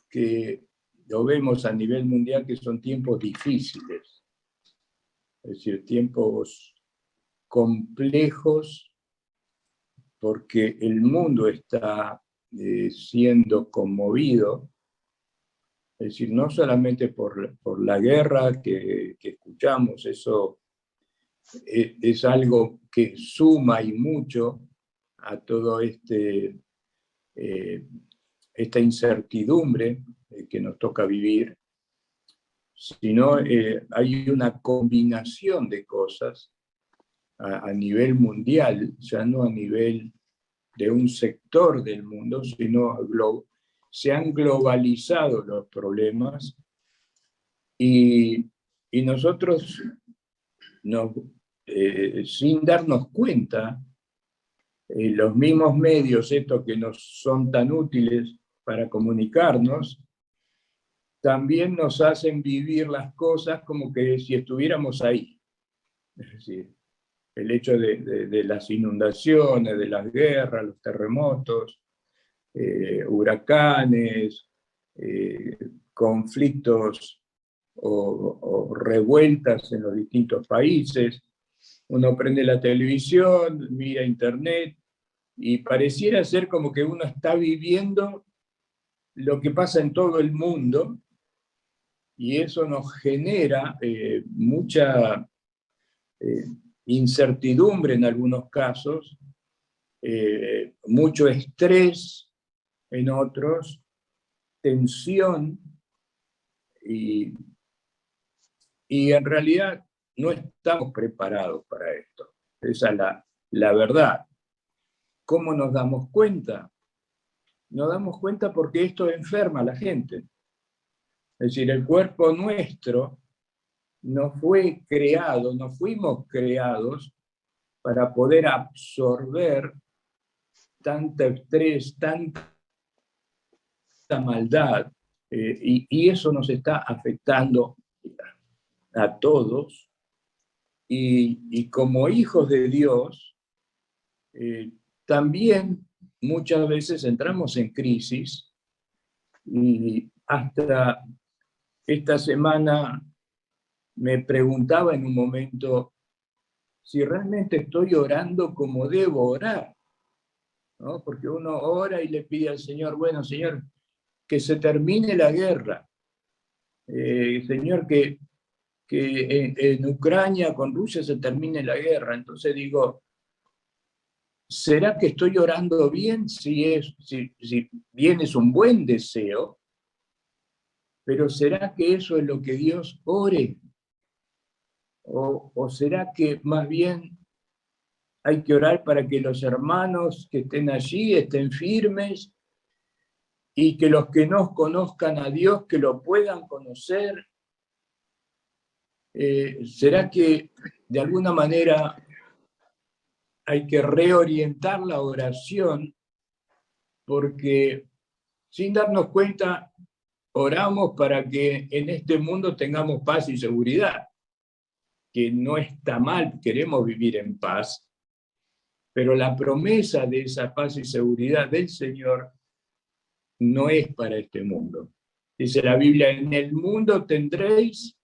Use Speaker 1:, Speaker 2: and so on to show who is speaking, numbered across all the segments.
Speaker 1: que lo vemos a nivel mundial, que son tiempos difíciles, es decir, tiempos complejos, porque el mundo está siendo conmovido, es decir, no solamente por la guerra que escuchamos, eso es algo que suma y mucho a todo esta incertidumbre que nos toca vivir, sino hay una combinación de cosas a nivel mundial, ya no a nivel de un sector del mundo, sino se han globalizado los problemas y nosotros, sin darnos cuenta, los mismos medios, estos que nos son tan útiles para comunicarnos, también nos hacen vivir las cosas como que si estuviéramos ahí. Es decir, el hecho de las inundaciones, de las guerras, los terremotos, huracanes, conflictos o revueltas en los distintos países. Uno prende la televisión, mira internet, y pareciera ser como que uno está viviendo lo que pasa en todo el mundo, y eso nos genera mucha incertidumbre en algunos casos, mucho estrés en otros, tensión, y en realidad no estamos preparados para esto. Esa es la verdad. ¿Cómo nos damos cuenta? Nos damos cuenta porque esto enferma a la gente. Es decir, el cuerpo nuestro no fue creado, no fuimos creados para poder absorber tanto estrés, tanta maldad, y eso nos está afectando a todos, y como hijos de Dios, también muchas veces entramos en crisis, y hasta esta semana me preguntaba en un momento si realmente estoy orando como debo orar, ¿no? Porque uno ora y le pide al Señor, bueno, Señor, que se termine la guerra, Señor, que en Ucrania con Rusia se termine la guerra. Entonces digo, ¿será que estoy orando bien? Si bien es un buen deseo, pero ¿será que eso es lo que Dios ore? ¿O será que más bien hay que orar para que los hermanos que estén allí estén firmes, y que los que no conozcan a Dios, que lo puedan conocer? ¿Será que de alguna manera hay que reorientar la oración? Porque sin darnos cuenta, oramos para que en este mundo tengamos paz y seguridad, que no está mal, queremos vivir en paz, pero la promesa de esa paz y seguridad del Señor no es para este mundo. Dice la Biblia, en el mundo tendréis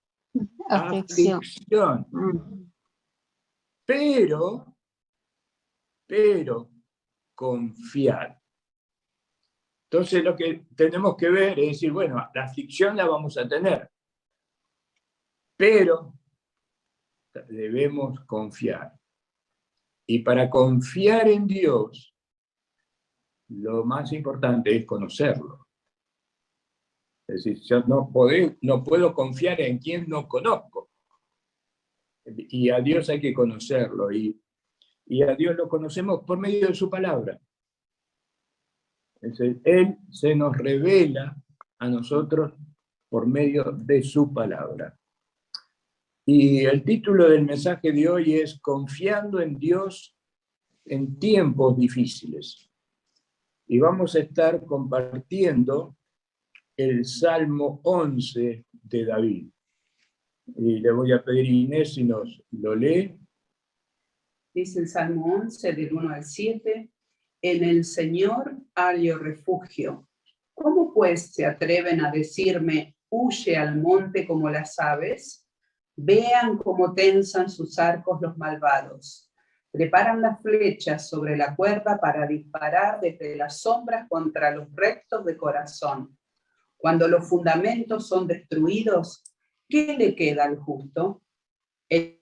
Speaker 1: aflicción, pero confiad. Entonces lo que tenemos que ver es decir, bueno, la aflicción la vamos a tener, pero debemos confiar. Y para confiar en Dios, lo más importante es conocerlo. Es decir, yo no puedo confiar en quien no conozco. Y a Dios hay que conocerlo. Y a Dios lo conocemos por medio de su palabra. Es decir, Él se nos revela a nosotros por medio de su palabra. Y el título del mensaje de hoy es Confiando en Dios en tiempos difíciles. Y vamos a estar compartiendo el Salmo 11 de David. Y le voy a pedir a Inés si nos lo lee.
Speaker 2: Dice el Salmo 11, del 1 al 7, en el Señor hallo refugio. ¿Cómo pues se atreven a decirme, huye al monte como las aves? Vean cómo tensan sus arcos los malvados. Preparan las flechas sobre la cuerda para disparar desde las sombras contra los rectos de corazón. Cuando los fundamentos son destruidos, ¿qué le queda al justo? El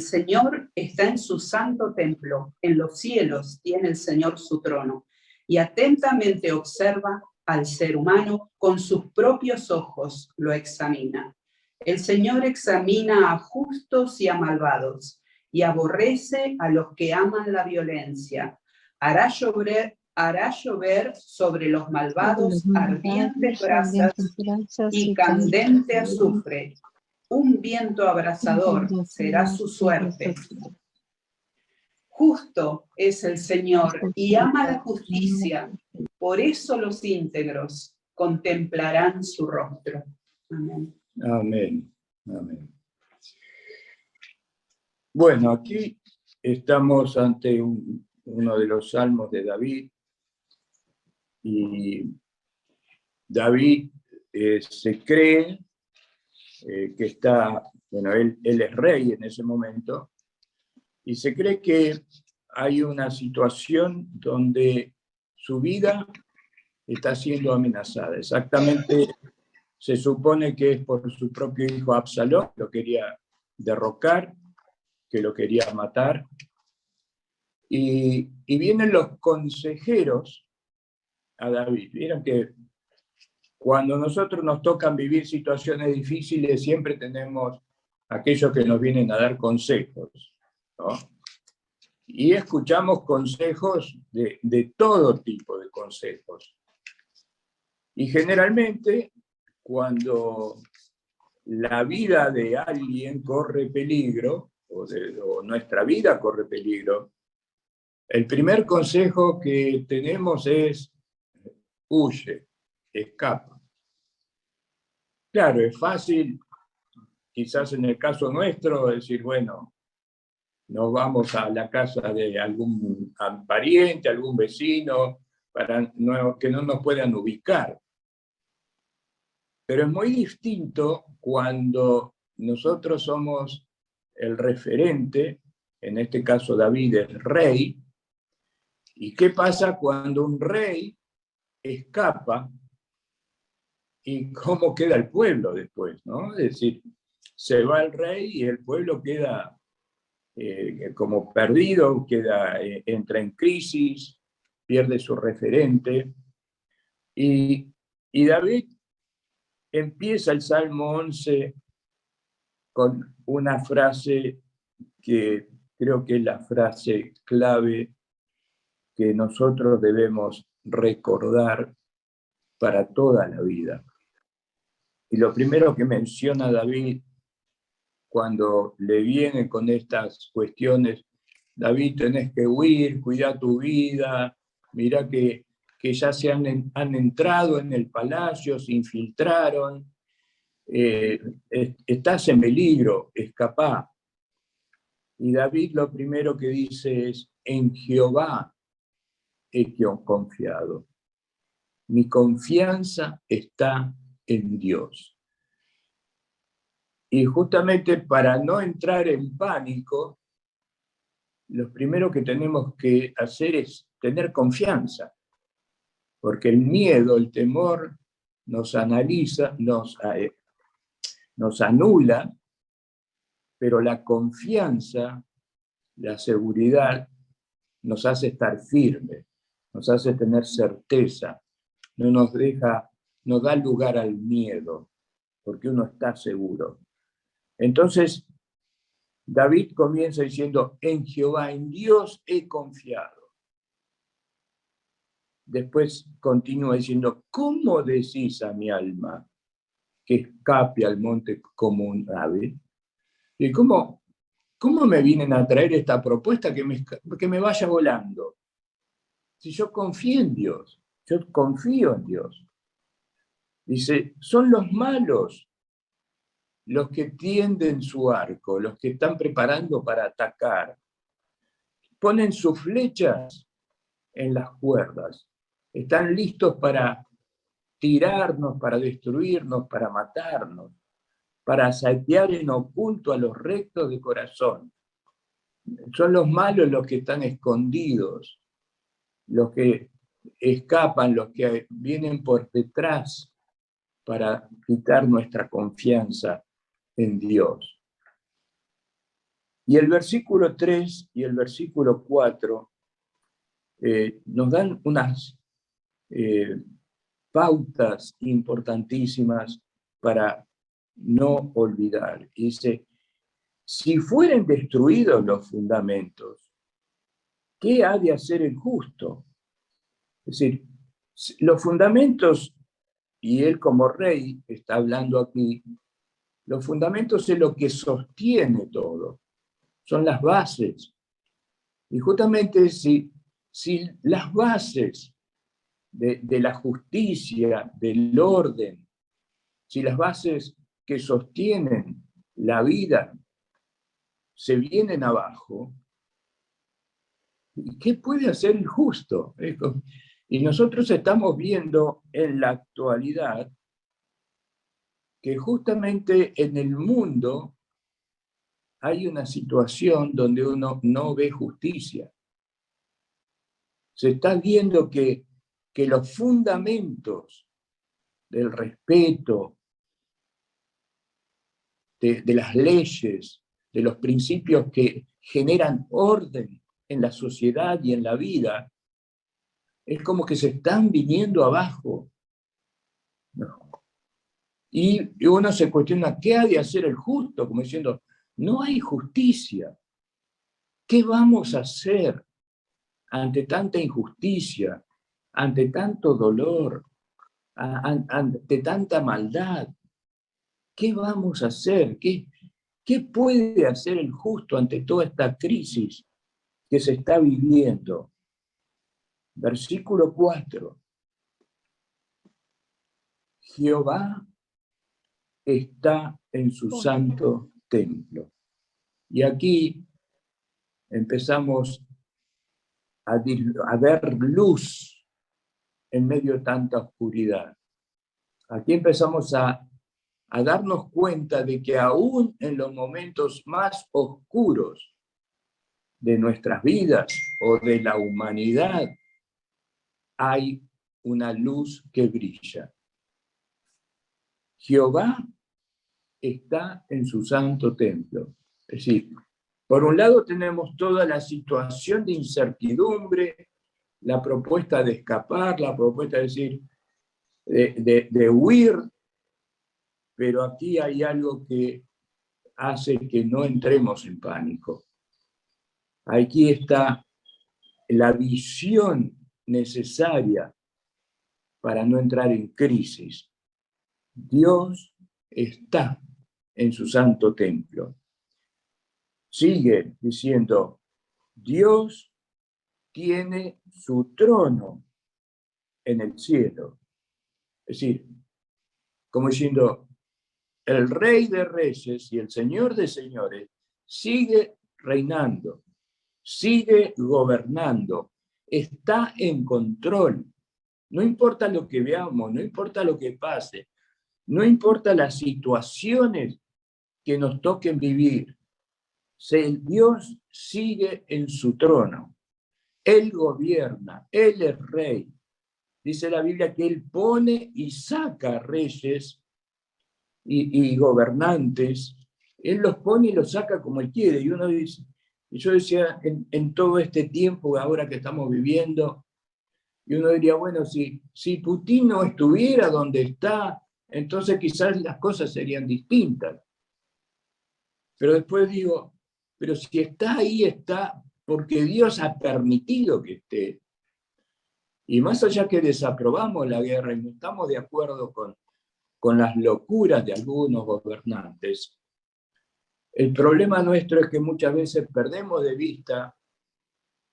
Speaker 2: Señor está en su santo templo, en los cielos tiene el Señor su trono, y atentamente observa al ser humano, con sus propios ojos lo examina. El Señor examina a justos y a malvados, y aborrece a los que aman la violencia. Hará llover sobre los malvados ardientes brasas y candente azufre. Un viento abrasador será su suerte. Justo es el Señor y ama la justicia, por eso los íntegros contemplarán su rostro. Amén.
Speaker 1: Amén. Amén. Bueno, aquí estamos ante uno de los salmos de David, y David se cree que está, bueno, él es rey en ese momento, y se cree que hay una situación donde su vida está siendo amenazada. Exactamente, se supone que es por su propio hijo Absalón, lo quería derrocar, que lo quería matar, y vienen los consejeros a David. Vieron que cuando nosotros nos tocan vivir situaciones difíciles, siempre tenemos aquellos que nos vienen a dar consejos, ¿no? Y escuchamos consejos de todo tipo de consejos. Y generalmente, cuando la vida de alguien corre peligro, o nuestra vida corre peligro, el primer consejo que tenemos es: huye, escapa. Claro, es fácil, quizás en el caso nuestro, decir, bueno, nos vamos a la casa de algún pariente, algún vecino, para que no nos puedan ubicar. Pero es muy distinto cuando nosotros somos el referente, en este caso David es rey. ¿Y qué pasa cuando un rey escapa? ¿Y cómo queda el pueblo después, ¿no? Es decir, se va el rey y el pueblo queda como perdido, entra en crisis, pierde su referente. Y David empieza el Salmo 11 con una frase que creo que es la frase clave que nosotros debemos recordar para toda la vida. Y lo primero que menciona David cuando le viene con estas cuestiones: David, tenés que huir, cuida tu vida, mirá que ya han entrado en el palacio, se infiltraron, estás en peligro, escapá. Y David lo primero que dice es: en Jehová he confiado. Mi confianza está en Dios. Y justamente para no entrar en pánico, lo primero que tenemos que hacer es tener confianza, porque el miedo, el temor nos analiza, nos anula, pero la confianza, la seguridad, nos hace estar firmes, nos hace tener certeza, no nos da lugar al miedo, porque uno está seguro. Entonces, David comienza diciendo: en Jehová, en Dios he confiado. Después continúa diciendo: ¿cómo decís a mi alma que escape al monte como un ave? ¿Y cómo me vienen a traer esta propuesta que me vaya volando? Si yo confío en Dios, yo confío en Dios. Dice: son los malos los que tienden su arco, los que están preparando para atacar. Ponen sus flechas en las cuerdas. están listos para tirarnos, para destruirnos, para matarnos, para saquear en oculto a los rectos de corazón. Son los malos los que están escondidos, los que escapan, los que vienen por detrás para quitar nuestra confianza en Dios. Y el versículo 3 y el versículo 4 nos dan unas pautas importantísimas para no olvidar. Dice, si fueren destruidos los fundamentos, ¿qué ha de hacer el justo? Es decir, los fundamentos, y él como rey está hablando aquí, los fundamentos es lo que sostiene todo, son las bases. Y justamente si las bases de la justicia, del orden, si las bases que sostienen la vida se vienen abajo, ¿qué puede hacer el justo? Y nosotros estamos viendo en la actualidad que justamente en el mundo hay una situación donde uno no ve justicia. Se está viendo que los fundamentos del respeto, de las leyes, de los principios que generan orden en la sociedad y en la vida, es como que se están viniendo abajo. No. Y uno se cuestiona, ¿qué ha de hacer el justo? Como diciendo, no hay justicia. ¿Qué vamos a hacer ante tanta injusticia, ante tanto dolor, ante tanta maldad? ¿Qué vamos a hacer? ¿Qué puede hacer el justo ante toda esta crisis que se está viviendo? Versículo 4. Jehová está en su santo templo. Y aquí empezamos a ver luz en medio de tanta oscuridad. Aquí empezamos a darnos cuenta de que aún en los momentos más oscuros de nuestras vidas o de la humanidad, hay una luz que brilla. Jehová está en su santo templo. Es decir, por un lado tenemos toda la situación de incertidumbre, la propuesta de escapar, la propuesta de decir, de huir, pero aquí hay algo que hace que no entremos en pánico. Aquí está la visión necesaria para no entrar en crisis. Dios está en su santo templo. Sigue diciendo, Dios tiene su trono en el cielo. Es decir, como diciendo, el Rey de Reyes y el Señor de Señores sigue reinando, sigue gobernando, está en control. No importa lo que veamos, no importa lo que pase, no importa las situaciones que nos toquen vivir, Dios sigue en su trono. Él gobierna, Él es rey. Dice la Biblia que Él pone y saca reyes y gobernantes. Él los pone y los saca como Él quiere. Y uno dice, y yo decía, en todo este tiempo ahora que estamos viviendo, y uno diría, bueno, si Putin no estuviera donde está, entonces quizás las cosas serían distintas. Pero después digo, pero si está ahí, está porque Dios ha permitido que esté. Y más allá que desaprobamos la guerra y no estamos de acuerdo con las locuras de algunos gobernantes, el problema nuestro es que muchas veces perdemos de vista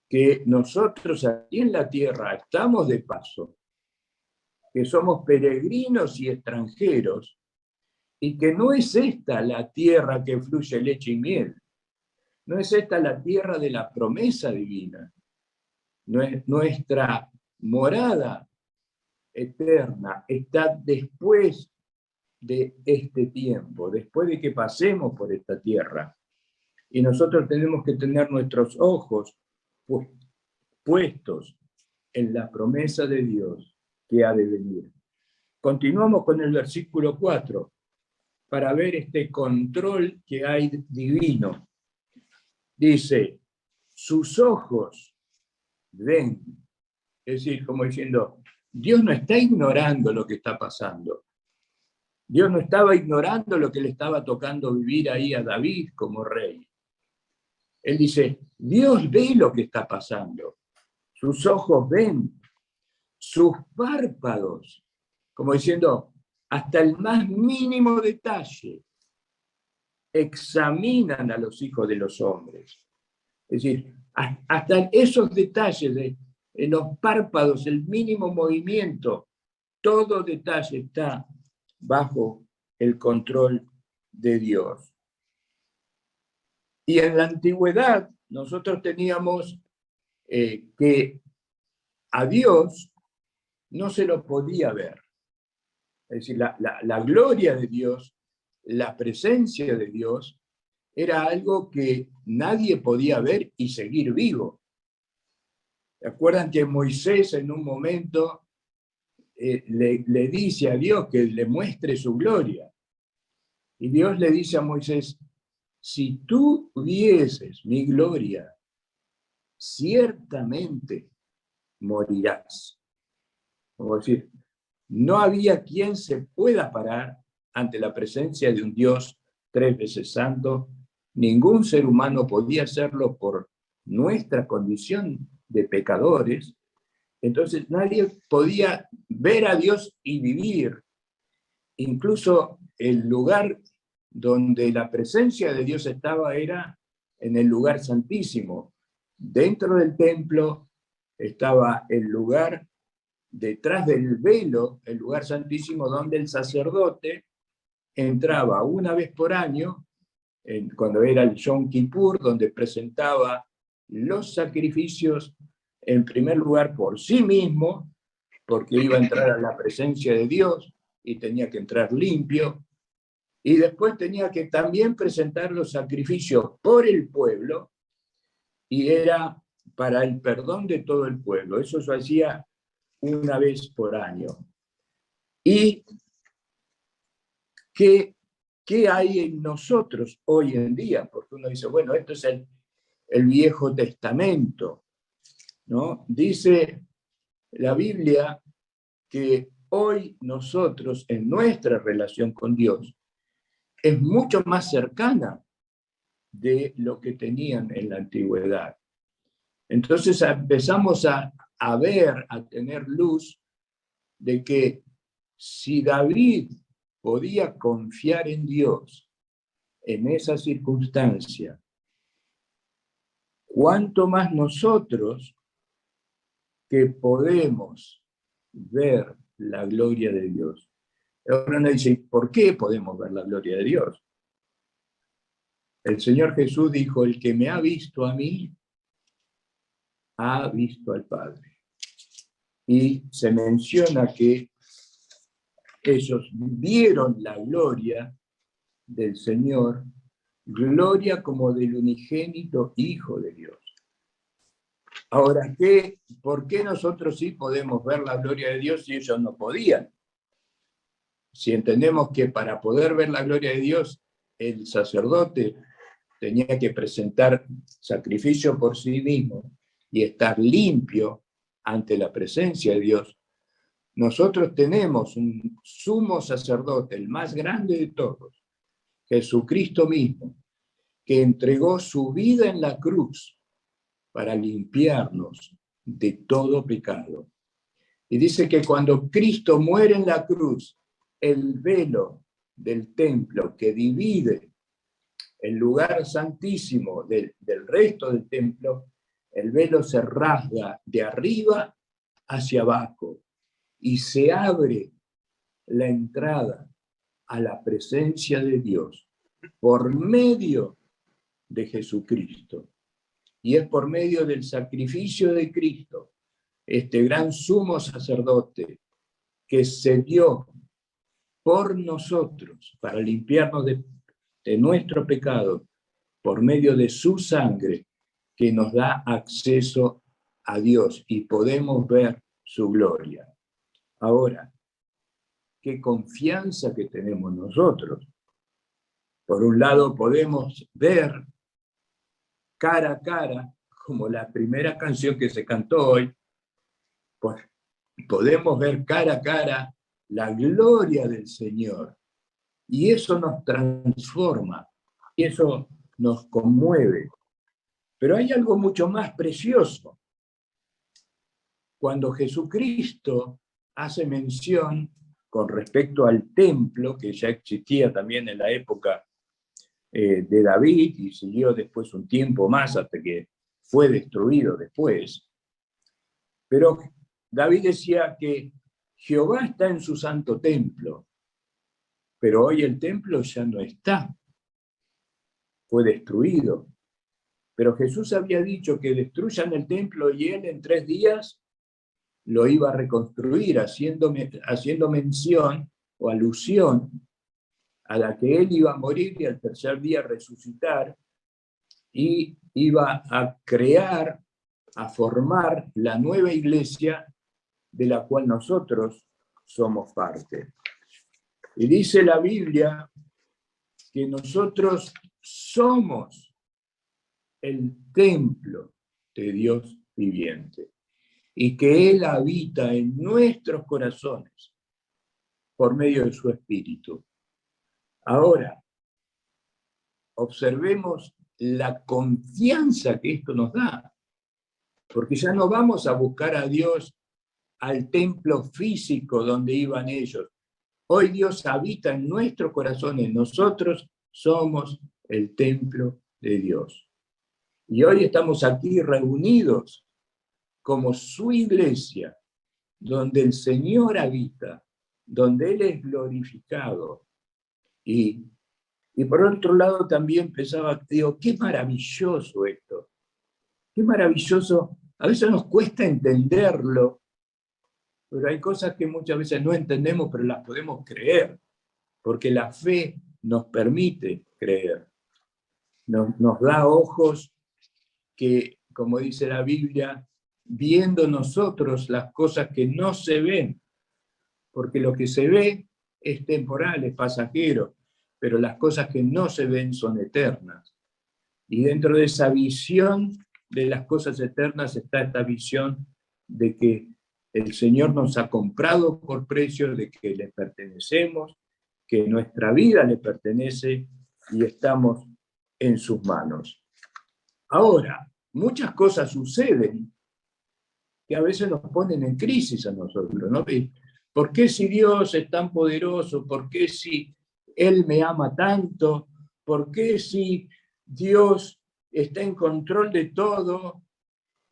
Speaker 1: que nosotros aquí en la tierra estamos de paso, que somos peregrinos y extranjeros, y que no es esta la tierra que fluye leche y miel, no es esta la tierra de la promesa divina, nuestra morada eterna está después de este tiempo, después de que pasemos por esta tierra. Y nosotros tenemos que tener nuestros ojos puestos en la promesa de Dios que ha de venir. Continuamos con el versículo 4 para ver este control que hay divino. Dice, sus ojos ven, es decir, como diciendo, Dios no está ignorando lo que está pasando. Dios no estaba ignorando lo que le estaba tocando vivir ahí a David como rey. Él dice, Dios ve lo que está pasando. Sus ojos ven, sus párpados, como diciendo, hasta el más mínimo detalle, examinan a los hijos de los hombres. Es decir, hasta esos detalles en los párpados, el mínimo movimiento, todo detalle está bajo el control de Dios. Y en la antigüedad nosotros teníamos que a Dios no se lo podía ver. Es decir, la gloria de Dios, la presencia de Dios, era algo que nadie podía ver y seguir vivo. ¿Recuerdan que Moisés en un momento le dice a Dios que le muestre su gloria? Y Dios le dice a Moisés, si tú vieses mi gloria, ciertamente morirás. Como decir, no había quien se pueda parar ante la presencia de un Dios 3 veces santo. Ningún ser humano podía hacerlo por nuestra condición de pecadores. Entonces nadie podía ver a Dios y vivir. Incluso el lugar donde la presencia de Dios estaba era en el lugar santísimo. Dentro del templo estaba el lugar detrás del velo, el lugar santísimo donde el sacerdote entraba una vez por año, cuando era el Yom Kippur, donde presentaba los sacrificios en primer lugar por sí mismo, porque iba a entrar a la presencia de Dios y tenía que entrar limpio, y después tenía que también presentar los sacrificios por el pueblo, y era para el perdón de todo el pueblo. Eso se hacía una vez por año. ¿Y qué hay en nosotros hoy en día? Porque uno dice, bueno, esto es el Viejo Testamento, ¿no? Dice la Biblia que hoy nosotros, en nuestra relación con Dios, es mucho más cercana de lo que tenían en la antigüedad. Entonces empezamos a ver, a tener luz de que si David podía confiar en Dios en esa circunstancia, cuánto más nosotros que podemos ver la gloria de Dios. Ahora uno dice, ¿por qué podemos ver la gloria de Dios? El Señor Jesús dijo, el que me ha visto a mí, ha visto al Padre. Y se menciona que ellos vieron la gloria del Señor, gloria como del unigénito Hijo de Dios. Ahora, ¿por qué nosotros sí podemos ver la gloria de Dios y ellos no podían? Si entendemos que para poder ver la gloria de Dios, el sacerdote tenía que presentar sacrificio por sí mismo y estar limpio ante la presencia de Dios, nosotros tenemos un sumo sacerdote, el más grande de todos, Jesucristo mismo, que entregó su vida en la cruz para limpiarnos de todo pecado. Y dice que cuando Cristo muere en la cruz, el velo del templo que divide el lugar santísimo del resto del templo, el velo se rasga de arriba hacia abajo y se abre la entrada a la presencia de Dios por medio de Jesucristo. Y es por medio del sacrificio de Cristo, este gran sumo sacerdote que se dio por nosotros para limpiarnos de nuestro pecado por medio de su sangre, que nos da acceso a Dios y podemos ver su gloria. Ahora, qué confianza que tenemos nosotros. Por un lado, podemos ver cara a cara, como la primera canción que se cantó hoy, pues podemos ver cara a cara la gloria del Señor. Y eso nos transforma, y eso nos conmueve. Pero hay algo mucho más precioso. Cuando Jesucristo hace mención con respecto al templo, que ya existía también en la época de David y siguió después un tiempo más hasta que fue destruido después, pero David decía que Jehová está en su santo templo, pero hoy el templo ya no está, fue destruido. Pero Jesús había dicho que destruyan el templo y él en 3 días lo iba a reconstruir, haciendo mención o alusión a la que él iba a morir y al tercer día resucitar, y iba a crear, a formar la nueva iglesia de la cual nosotros somos parte. Y dice la Biblia que nosotros somos el templo de Dios viviente y que Él habita en nuestros corazones por medio de su Espíritu. Ahora, observemos la confianza que esto nos da, porque ya no vamos a buscar a Dios al templo físico donde iban ellos. Hoy Dios habita en nuestros corazones, nosotros somos el templo de Dios. Y hoy estamos aquí reunidos como su iglesia, donde el Señor habita, donde Él es glorificado. Y por otro lado también pensaba, digo, qué maravilloso esto, qué maravilloso. A veces nos cuesta entenderlo, pero hay cosas que muchas veces no entendemos, pero las podemos creer, porque la fe nos permite creer. Nos da ojos que, como dice la Biblia, viendo nosotros las cosas que no se ven, porque lo que se ve es temporal, es pasajero, pero las cosas que no se ven son eternas. Y dentro de esa visión de las cosas eternas está esta visión de que el Señor nos ha comprado por precio, de que le pertenecemos, que nuestra vida le pertenece y estamos en sus manos. Ahora, muchas cosas suceden que a veces nos ponen en crisis a nosotros, ¿no? ¿Por qué si Dios es tan poderoso? ¿Por qué si Él me ama tanto? ¿Por qué si Dios está en control de todo?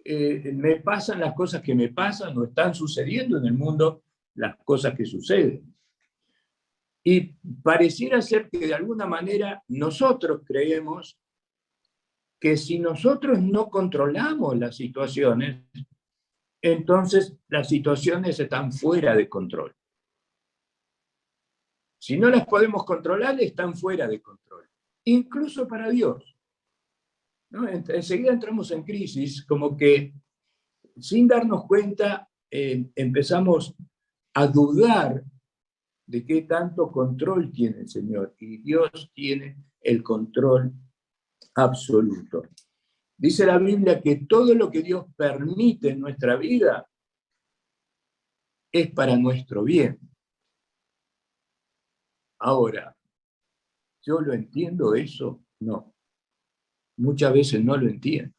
Speaker 1: Me pasan las cosas que me pasan, o están sucediendo en el mundo las cosas que suceden. Y pareciera ser que de alguna manera nosotros creemos que si nosotros no controlamos las situaciones, entonces las situaciones están fuera de control. Si no las podemos controlar, están fuera de control, incluso para Dios, ¿no? Enseguida entramos en crisis, como que sin darnos cuenta empezamos a dudar de qué tanto control tiene el Señor, y Dios tiene el control absoluto. Dice la Biblia que todo lo que Dios permite en nuestra vida es para nuestro bien. Ahora, ¿yo lo entiendo eso? No. Muchas veces no lo entiendo.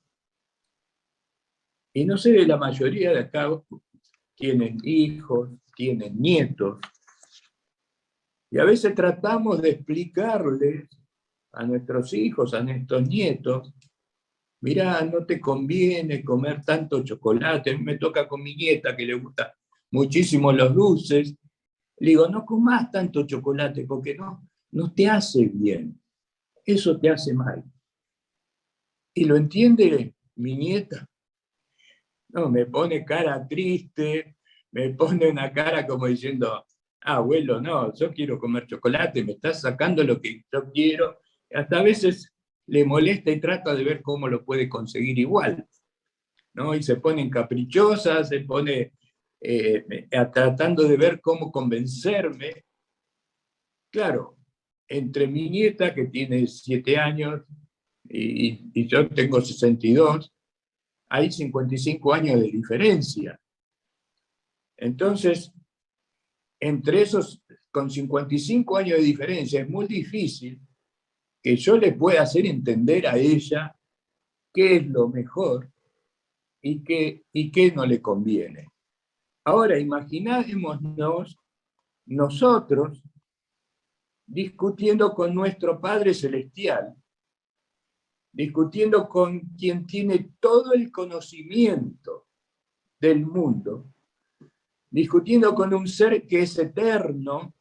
Speaker 1: Y no sé, la mayoría de acá tienen hijos, tienen nietos, y a veces tratamos de explicarles a nuestros hijos, a nuestros nietos, mirá, no te conviene comer tanto chocolate. A mí me toca con mi nieta que le gusta muchísimo los dulces. Le digo, no comas tanto chocolate porque no te hace bien. Eso te hace mal. Y lo entiende mi nieta. No, me pone cara triste, me pone una cara como diciendo, abuelo, no, yo quiero comer chocolate, me estás sacando lo que yo quiero. Hasta a veces le molesta y trata de ver cómo lo puede conseguir igual, ¿no? Y se pone caprichosa, se pone tratando de ver cómo convencerme. Claro, entre mi nieta, que tiene 7 años, y yo tengo 62, hay 55 años de diferencia. Entonces, entre esos, con 55 años de diferencia, es muy difícil que yo le pueda hacer entender a ella qué es lo mejor y qué no le conviene. Ahora, imaginémonos nosotros discutiendo con nuestro Padre Celestial, discutiendo con quien tiene todo el conocimiento del mundo, discutiendo con un ser que es eterno,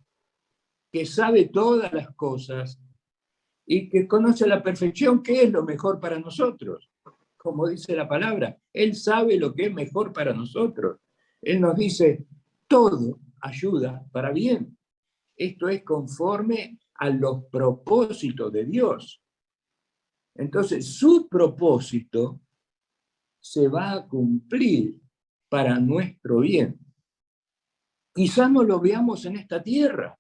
Speaker 1: que sabe todas las cosas y que conoce a la perfección qué es lo mejor para nosotros. Como dice la palabra, Él sabe lo que es mejor para nosotros. Él nos dice, todo ayuda para bien. Esto es conforme a los propósitos de Dios. Entonces, su propósito se va a cumplir para nuestro bien. Quizás no lo veamos en esta tierra,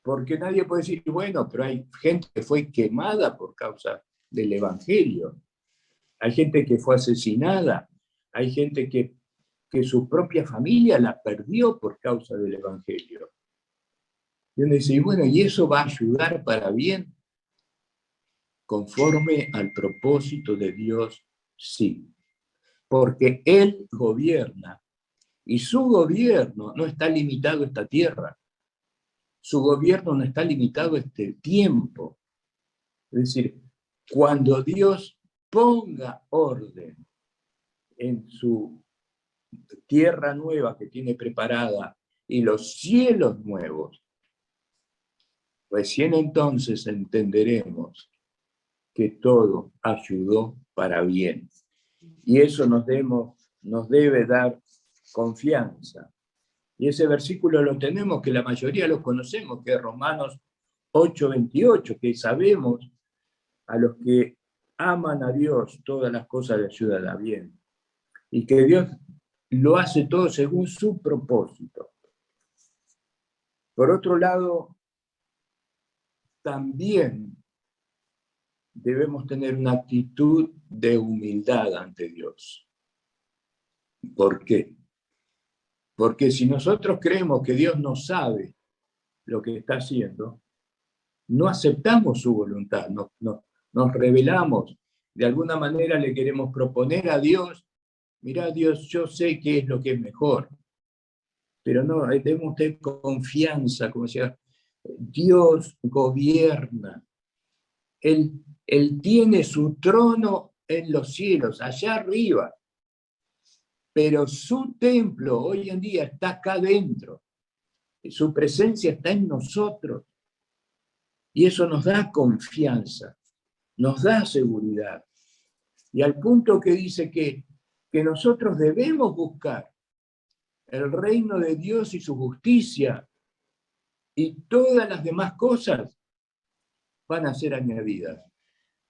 Speaker 1: porque nadie puede decir, bueno, pero hay gente que fue quemada por causa del Evangelio, hay gente que fue asesinada, hay gente que su propia familia la perdió por causa del Evangelio. Y uno dice, bueno, ¿y eso va a ayudar para bien? Conforme al propósito de Dios, sí. Porque Él gobierna, y su gobierno no está limitado a esta tierra. Su gobierno no está limitado a este tiempo. Es decir, cuando Dios ponga orden en su tierra nueva que tiene preparada y los cielos nuevos, recién entonces entenderemos que todo ayudó para bien. Y eso nos debe dar confianza. Y ese versículo lo tenemos, que la mayoría lo conocemos, que es Romanos 8:28, que sabemos a los que aman a Dios, todas las cosas les ayudan a bien. Y que Dios lo hace todo según su propósito. Por otro lado, también debemos tener una actitud de humildad ante Dios. ¿Por qué? Porque si nosotros creemos que Dios no sabe lo que está haciendo, no aceptamos su voluntad, nos rebelamos, de alguna manera le queremos proponer a Dios, mirá Dios, yo sé qué es lo que es mejor, pero no, debemos tener confianza, como decía, Dios gobierna, Él tiene su trono en los cielos, allá arriba, pero su templo hoy en día está acá dentro, su presencia está en nosotros, y eso nos da confianza, nos da seguridad. Y al punto que dice que nosotros debemos buscar el reino de Dios y su justicia, y todas las demás cosas van a ser añadidas.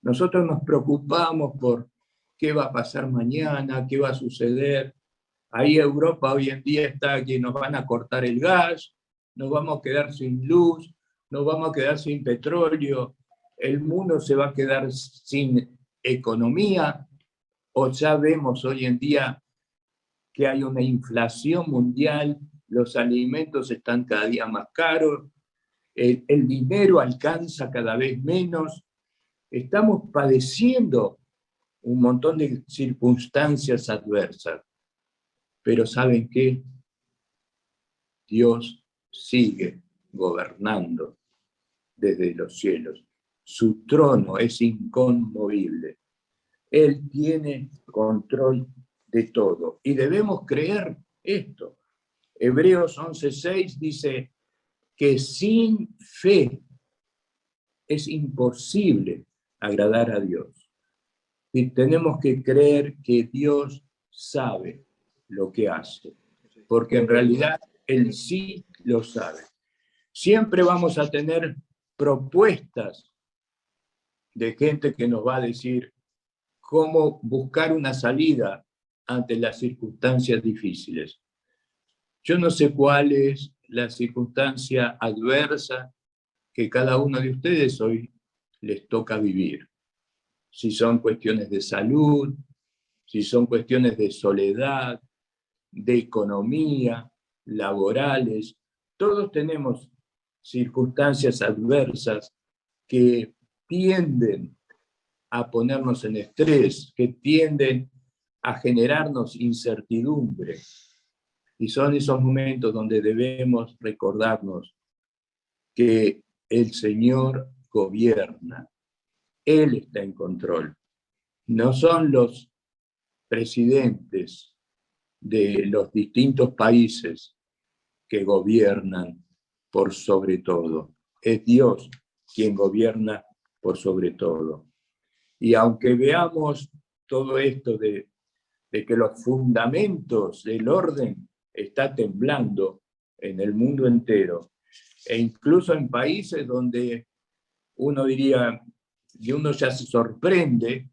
Speaker 1: Nosotros nos preocupamos por qué va a pasar mañana, qué va a suceder. Ahí Europa hoy en día está que nos van a cortar el gas, nos vamos a quedar sin luz, nos vamos a quedar sin petróleo, el mundo se va a quedar sin economía, o ya vemos hoy en día que hay una inflación mundial, los alimentos están cada día más caros, el dinero alcanza cada vez menos, estamos padeciendo un montón de circunstancias adversas. Pero ¿saben qué? Dios sigue gobernando desde los cielos. Su trono es inconmovible. Él tiene control de todo. Y debemos creer esto. Hebreos 11:6 dice que sin fe es imposible agradar a Dios. Y tenemos que creer que Dios sabe lo que hace, porque en realidad Él sí lo sabe. Siempre vamos a tener propuestas de gente que nos va a decir cómo buscar una salida ante las circunstancias difíciles. Yo no sé cuál es la circunstancia adversa que cada uno de ustedes hoy les toca vivir. Si son cuestiones de salud, si son cuestiones de soledad, de economía, laborales, todos tenemos circunstancias adversas que tienden a ponernos en estrés, que tienden a generarnos incertidumbre. Y son esos momentos donde debemos recordarnos que el Señor gobierna, Él está en control. No son los presidentes de los distintos países que gobiernan por sobre todo. Es Dios quien gobierna por sobre todo. Y aunque veamos todo esto de que los fundamentos del orden está temblando en el mundo entero, e incluso en países donde uno diría, y uno ya se sorprende,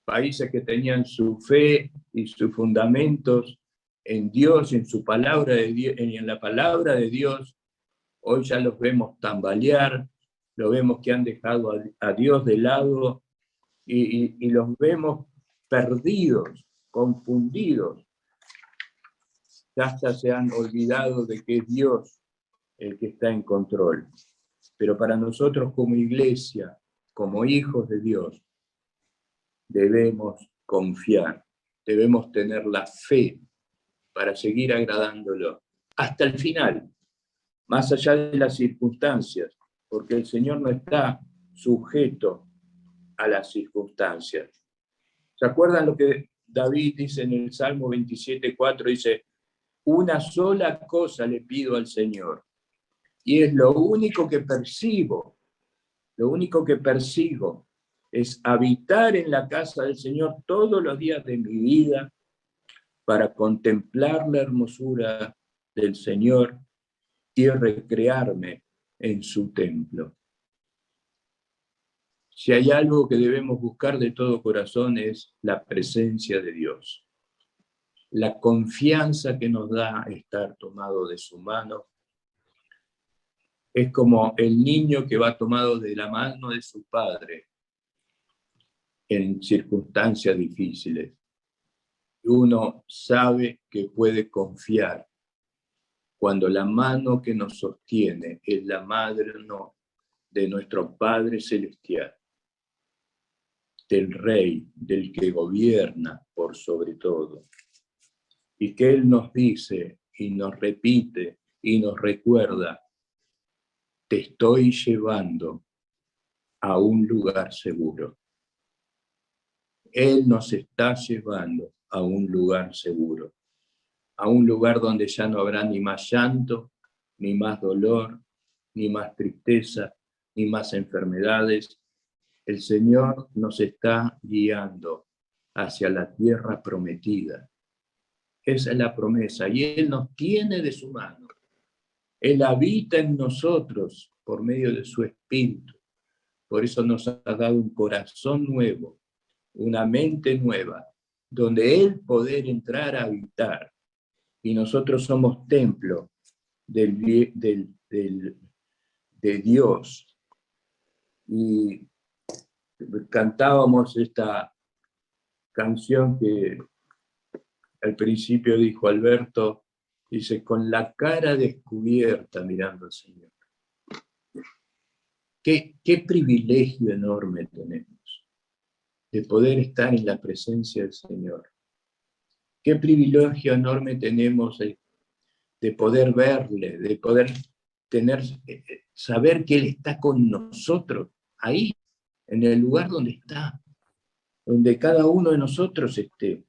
Speaker 1: países que tenían su fe y sus fundamentos en Dios, en su palabra de Dios, en la palabra de Dios, hoy ya los vemos tambalear, lo vemos que han dejado a Dios de lado y los vemos perdidos, confundidos. Hasta se han olvidado de que es Dios el que está en control. Pero para nosotros como iglesia, como hijos de Dios, debemos confiar, debemos tener la fe para seguir agradándolo hasta el final, más allá de las circunstancias, porque el Señor no está sujeto a las circunstancias. ¿Se acuerdan lo que David dice en el Salmo 27:4? Dice, una sola cosa le pido al Señor, y es lo único que persigo es habitar en la casa del Señor todos los días de mi vida para contemplar la hermosura del Señor y recrearme en su templo. Si hay algo que debemos buscar de todo corazón es la presencia de Dios, la confianza que nos da estar tomado de su mano. Es como el niño que va tomado de la mano de su padre en circunstancias difíciles. Uno sabe que puede confiar cuando la mano que nos sostiene es la mano de nuestro Padre Celestial, del Rey, del que gobierna por sobre todo. Y que Él nos dice y nos repite y nos recuerda, te estoy llevando a un lugar seguro. Él nos está llevando a un lugar seguro, a un lugar donde ya no habrá ni más llanto, ni más dolor, ni más tristeza, ni más enfermedades. El Señor nos está guiando hacia la tierra prometida. Esa es la promesa, y Él nos tiene de su mano. Él habita en nosotros por medio de su Espíritu. Por eso nos ha dado un corazón nuevo, una mente nueva, donde Él poder entrar a habitar. Y nosotros somos templo de Dios. Y cantábamos esta canción que al principio dijo Alberto, dice, con la cara descubierta mirando al Señor. Qué privilegio enorme tenemos de poder estar en la presencia del Señor. Qué privilegio enorme tenemos de poder verle, de poder saber que Él está con nosotros, ahí, en el lugar donde está, donde cada uno de nosotros esté.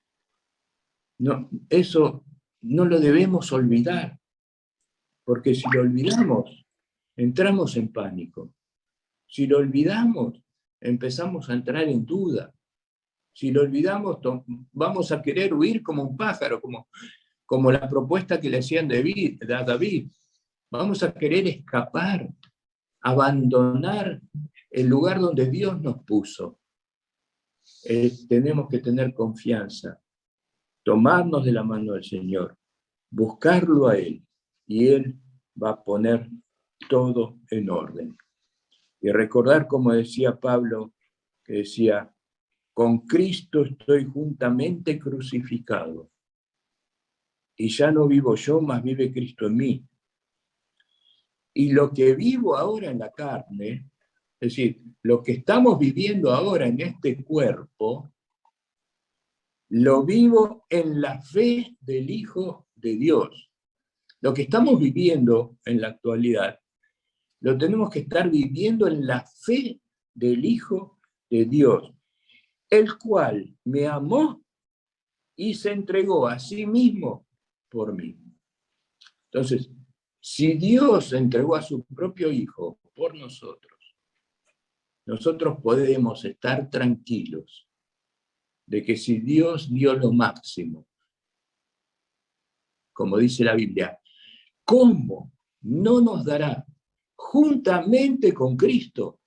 Speaker 1: No, eso no lo debemos olvidar, porque si lo olvidamos, entramos en pánico. Si lo olvidamos, empezamos a entrar en duda. Si lo olvidamos, vamos a querer huir como un pájaro, como la propuesta que le hacían a David. Vamos a querer escapar, abandonar el lugar donde Dios nos puso. Tenemos que tener confianza, tomarnos de la mano del Señor, buscarlo a Él, y Él va a poner todo en orden. Y recordar, como decía Pablo, que decía, con Cristo estoy juntamente crucificado, y ya no vivo yo, mas vive Cristo en mí. Y lo que vivo ahora en la carne, es decir, lo que estamos viviendo ahora en este cuerpo, lo vivo en la fe del Hijo de Dios. Lo que estamos viviendo en la actualidad, lo tenemos que estar viviendo en la fe del Hijo de Dios, el cual me amó y se entregó a sí mismo por mí. Entonces, si Dios entregó a su propio Hijo por nosotros, nosotros podemos estar tranquilos de que si Dios dio lo máximo, como dice la Biblia, ¿cómo no nos dará juntamente con Cristo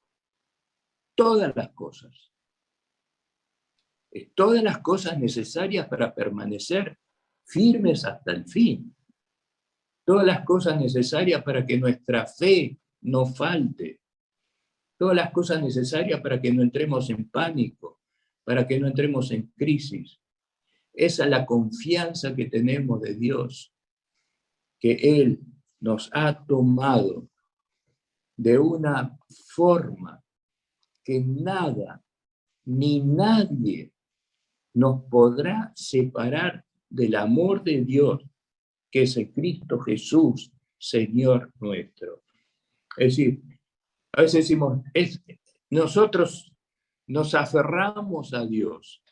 Speaker 1: todas las cosas? Todas las cosas necesarias para permanecer firmes hasta el fin. Todas las cosas necesarias para que nuestra fe no falte. Todas las cosas necesarias para que no entremos en pánico, para que no entremos en crisis. Esa es la confianza que tenemos de Dios, que Él nos ha tomado de una forma que nada ni nadie nos podrá separar del amor de Dios, que es en Cristo Jesús, Señor nuestro. Es decir, a veces decimos, nosotros nos aferramos a Dios.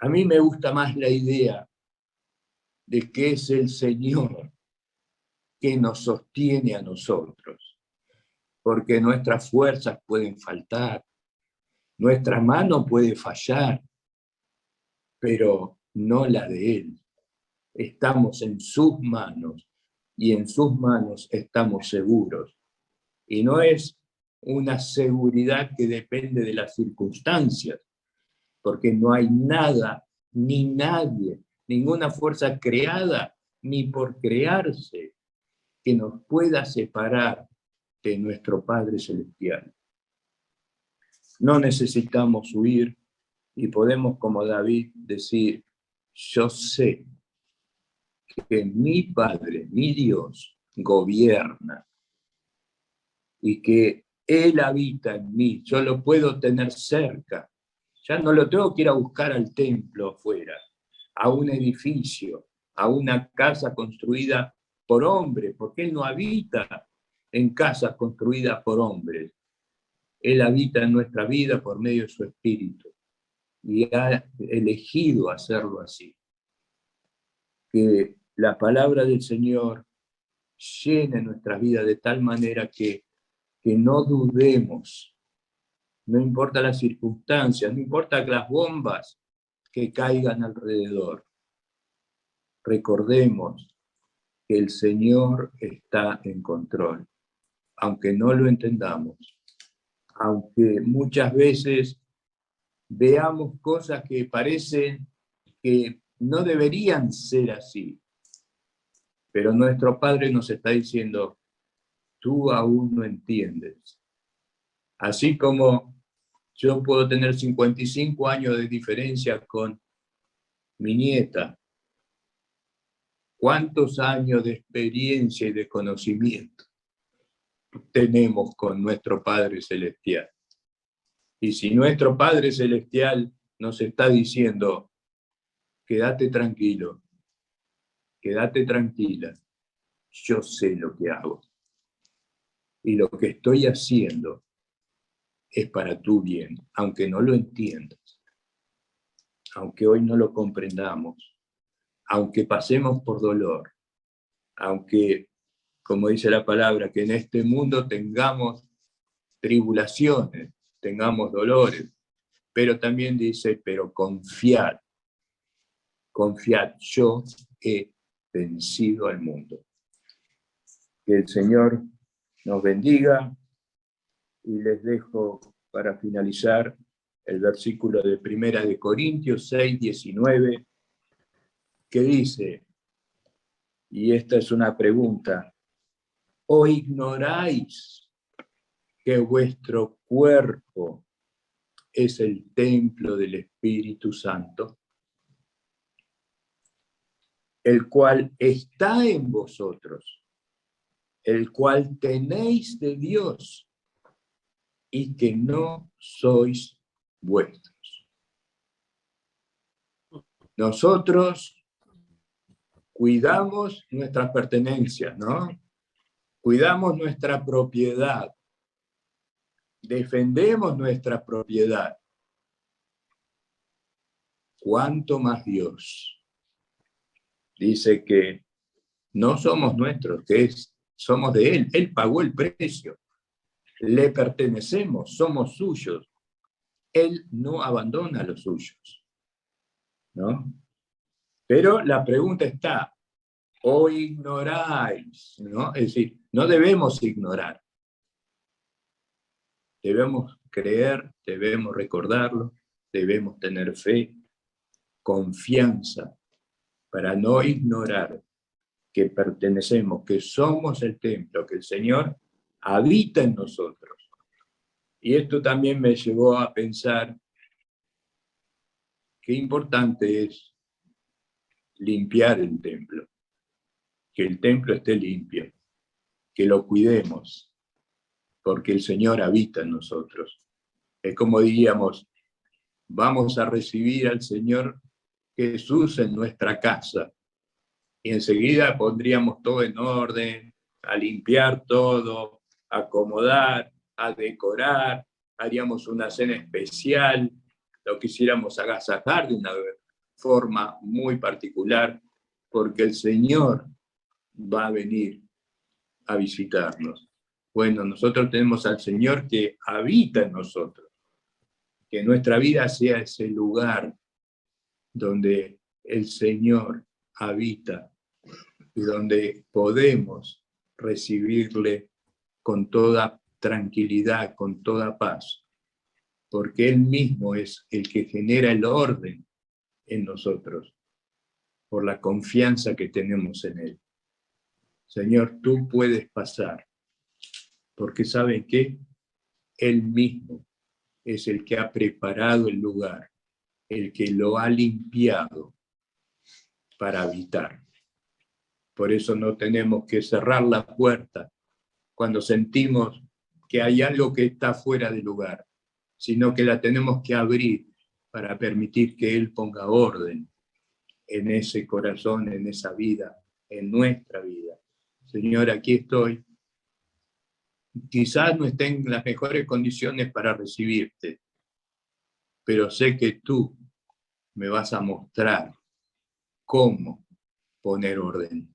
Speaker 1: A mí me gusta más la idea de que es el Señor que nos sostiene a nosotros, porque nuestras fuerzas pueden faltar, nuestra mano puede fallar, pero no la de Él. Estamos en sus manos y en sus manos estamos seguros. Y no es una seguridad que depende de las circunstancias, porque no hay nada, ni nadie, ninguna fuerza creada, ni por crearse, que nos pueda separar de nuestro Padre Celestial. No necesitamos huir y podemos, como David, decir, yo sé que mi Padre, mi Dios, gobierna y que Él habita en mí, yo lo puedo tener cerca. Ya no lo tengo que ir a buscar al templo afuera, a un edificio, a una casa construida por hombres, porque Él no habita en casas construidas por hombres. Él habita en nuestra vida por medio de su Espíritu y ha elegido hacerlo así. Que la palabra del Señor llene nuestras vidas de tal manera que no dudemos, no importa las circunstancias, no importa las bombas que caigan alrededor. Recordemos que el Señor está en control, aunque no lo entendamos, aunque muchas veces veamos cosas que parecen que no deberían ser así, pero nuestro Padre nos está diciendo, tú aún no entiendes. Así como yo puedo tener 55 años de diferencia con mi nieta, ¿cuántos años de experiencia y de conocimiento tenemos con nuestro Padre Celestial? Y si nuestro Padre Celestial nos está diciendo, quédate tranquilo, quédate tranquila, yo sé lo que hago. Y lo que estoy haciendo es para tu bien, aunque no lo entiendas, aunque hoy no lo comprendamos, aunque pasemos por dolor, aunque, como dice la palabra, que en este mundo tengamos tribulaciones, tengamos dolores, pero también dice, pero confiad, yo he vencido al mundo. Que el Señor nos bendiga, y les dejo para finalizar el versículo de 1 Corintios 6, 19, que dice, y esta es una pregunta, ¿o ignoráis que vuestro cuerpo es el templo del Espíritu Santo, el cual está en vosotros, el cual tenéis de Dios, y que no sois vuestros? Nosotros cuidamos nuestras pertenencias, ¿no? Cuidamos nuestra propiedad, defendemos nuestra propiedad. ¿Cuánto más Dios? Dice que no somos nuestros, somos de Él. Él pagó el precio. Le pertenecemos, somos suyos. Él no abandona a los suyos, ¿no? Pero la pregunta está, ¿o ignoráis? ¿No? Es decir, no debemos ignorar. Debemos creer, debemos recordarlo, debemos tener fe, confianza, para no ignorar que pertenecemos, que somos el templo, que el Señor habita en nosotros. Y esto también me llevó a pensar qué importante es limpiar el templo, que el templo esté limpio, que lo cuidemos, porque el Señor habita en nosotros. Es como diríamos, vamos a recibir al Señor Jesús en nuestra casa, y enseguida pondríamos todo en orden, a limpiar todo, a acomodar, a decorar, haríamos una cena especial, lo quisiéramos agasajar de una forma muy particular, porque el Señor va a venir a visitarnos. Bueno, nosotros tenemos al Señor que habita en nosotros, que nuestra vida sea ese lugar donde el Señor habita y donde podemos recibirle con toda tranquilidad, con toda paz, porque Él mismo es el que genera el orden en nosotros, por la confianza que tenemos en Él. Señor, tú puedes pasar, porque ¿saben qué? Él mismo es el que ha preparado el lugar, el que lo ha limpiado para habitar. Por eso no tenemos que cerrar la puerta cuando sentimos que hay algo que está fuera de lugar, sino que la tenemos que abrir para permitir que Él ponga orden en ese corazón, en esa vida, en nuestra vida. Señor, aquí estoy. Quizás no estén en las mejores condiciones para recibirte, pero sé que tú me vas a mostrar cómo poner orden.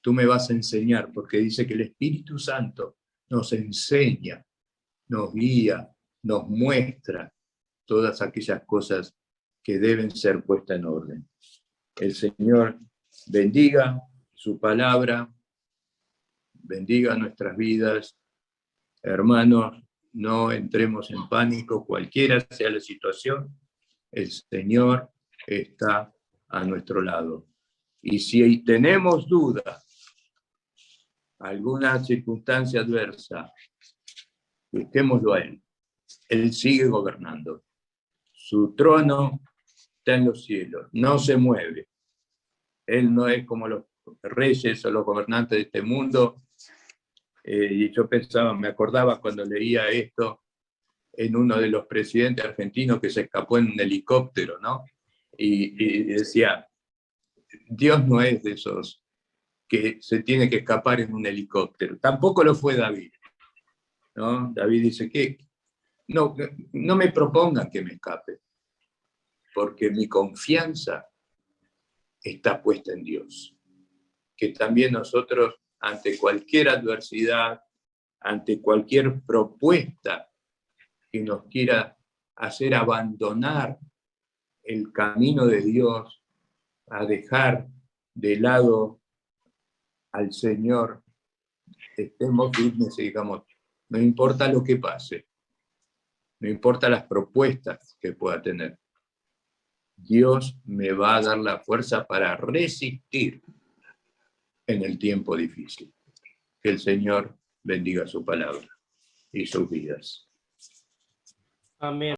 Speaker 1: Tú me vas a enseñar, porque dice que el Espíritu Santo nos enseña, nos guía, nos muestra todas aquellas cosas que deben ser puestas en orden. El Señor bendiga su palabra, bendiga nuestras vidas. Hermanos, no entremos en pánico, cualquiera sea la situación, el Señor está a nuestro lado. Y si tenemos duda, alguna circunstancia adversa, busquémoslo a Él. Él sigue gobernando. Su trono está en los cielos, no se mueve. Él no es como los reyes o los gobernantes de este mundo. Y yo pensaba, me acordaba cuando leía esto en uno de los presidentes argentinos que se escapó en un helicóptero, ¿no? Y decía, Dios no es de esos que se tiene que escapar en un helicóptero. Tampoco lo fue David, ¿no? David dice que no me propongan que me escape, porque mi confianza está puesta en Dios. Que también nosotros, ante cualquier adversidad, ante cualquier propuesta que nos quiera hacer abandonar el camino de Dios, a dejar de lado al Señor, estemos firmes y digamos, no importa lo que pase, no importa las propuestas que pueda tener, Dios me va a dar la fuerza para resistir en el tiempo difícil. Que el Señor bendiga su palabra y sus vidas.
Speaker 3: Amén.